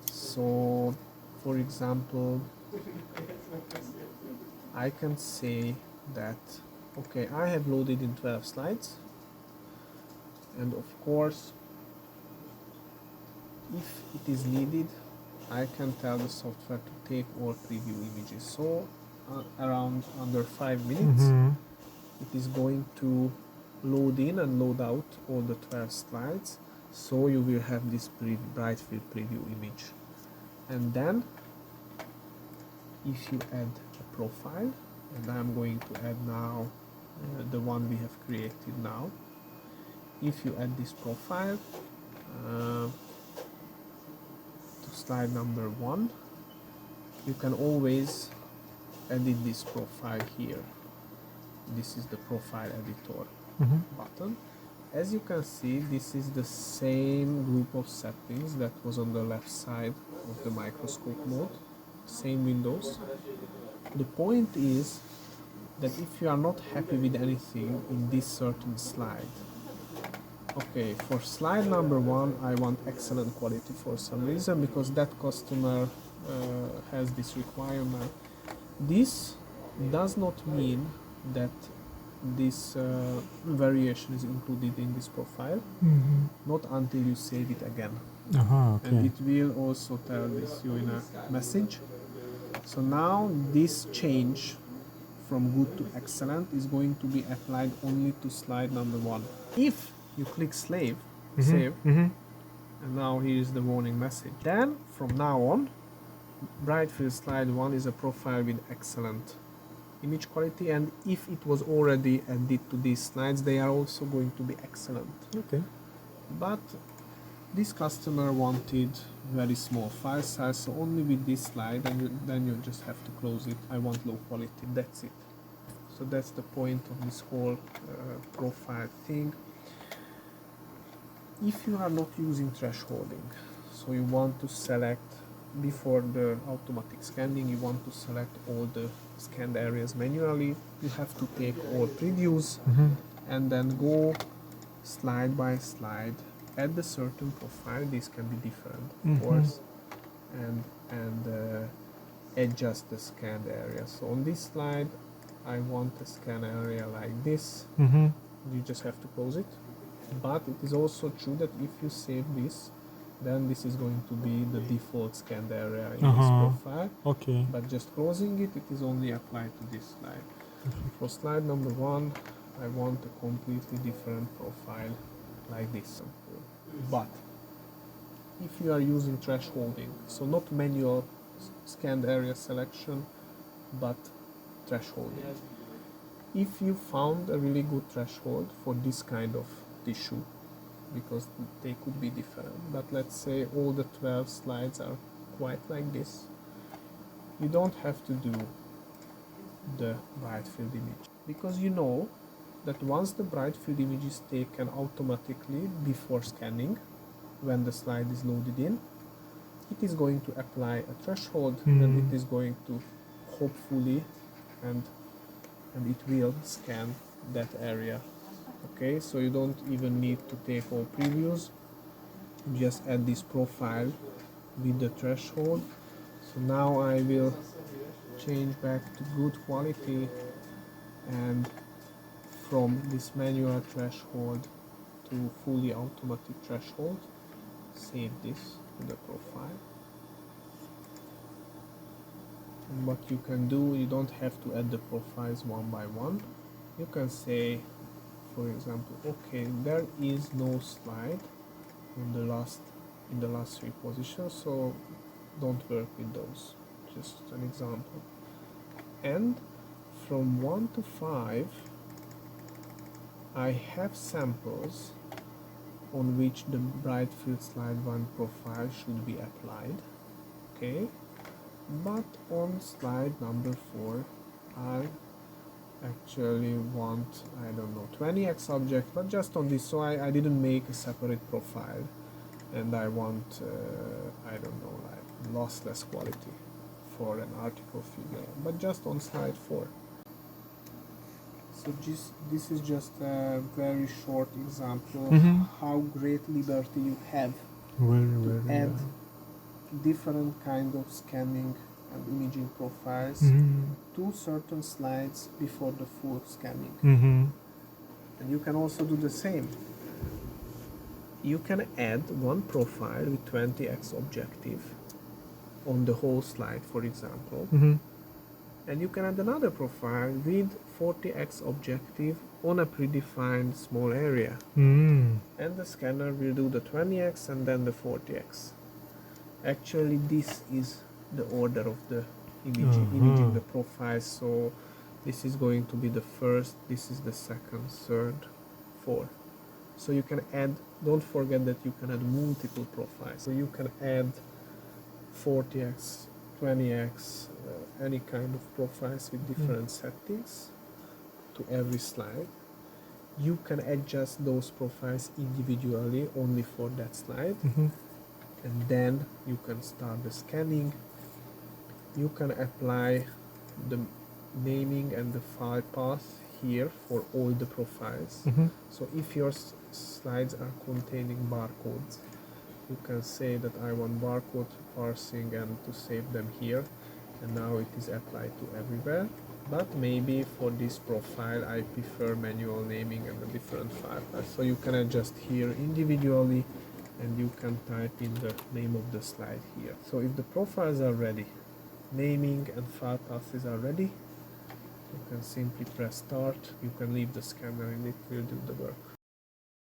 So for example, I can say that okay, I have loaded in 12 slides, and of course if it is needed I can tell the software to take all preview images. So around under 5 minutes it is going to load in and load out all the 12 slides, so you will have this bright field preview image. And then if you add a profile, and I'm going to add now the one we have created now. If you add this profile to slide number 1, you can always edit this profile here. This is the profile editor button. As you can see, this is the same group of settings that was on the left side of the microscope mode, same windows. The point is that if you are not happy with anything in this certain slide, okay, for slide number 1 I want excellent quality for some reason, because that customer has this requirement. This does not mean that this variation is included in this profile, not until you save it again. Okay. And it will also tell this you in a message. So now this change from good to excellent is going to be applied only to slide number 1. If you click save, and now here is the warning message. Then from now on, bright field slide 1 is a profile with excellent image quality, and if it was already added to these slides, they are also going to be excellent. Okay. But this customer wanted very small file size, so only with this slide, and then you just have to close it. I want low quality, that's it. So that's the point of this whole profile thing. If you are not using thresholding, so you want to select before the automatic scanning, you want to select all the scanned areas manually, you have to take all previews and then go slide by slide, add a certain profile. This can be different, of course, and adjust the scanned area. So on this slide I want a scan area like this. You just have to close it. But it is also true that if you save this, then this is going to be the default scanned area in this profile. Okay. But just closing it, it is only applied to this slide. For slide number 1, I want a completely different profile like this. But if you are using thresholding, so not manual scanned area selection, but thresholding. If you found a really good threshold for this kind of tissue, because they could be different, but let's say all the 12 slides are quite like this, you don't have to do the bright field image, because you know that once the bright field image is taken automatically before scanning, when the slide is loaded in, it is going to apply a threshold, and it is going to hopefully and it will scan that area. Okay, so you don't even need to take all previews, just add this profile with the threshold. So now I will change back to good quality, and from this manual threshold to fully automatic threshold, save this to the profile. And what you can do, you don't have to add the profiles one by one. You can say, for example, okay, there is no slide in the last 3 positions, so don't work with those. Just an example. And from 1 to 5, I have samples on which the bright field slide 1 profile should be applied. Okay, but on slide number 4, I actually want, I don't know, 20x object, but just on this, so I didn't make a separate profile, and I want I don't know, like lossless quality for an article figure, but just on slide 4. So this is just a very short example of how great liberty you have to add different kind of scanning and imaging profiles to certain slides before the full scanning. And you can also do the same. You can add one profile with 20x objective on the whole slide, for example. And you can add another profile with 40x objective on a predefined small area. And the scanner will do the 20x and then the 40x. Actually, this is the order of the imaging the profiles. So this is going to be the first, this is the second, third, fourth. So you can add, don't forget that you can add multiple profiles. So you can add 40x, 20x, any kind of profiles with different settings to every slide. You can adjust those profiles individually only for that slide. And then you can start the scanning. You can apply the naming and the file path here for all the profiles. So if your slides are containing barcodes, you can say that I want barcode parsing and to save them here, and now it is applied to everywhere. But maybe for this profile I prefer manual naming and a different file path. So you can adjust here individually, and you can type in the name of the slide here. So if the profiles are ready, naming and file paths are ready, you can simply press start. You can leave the scanner and it will do the work.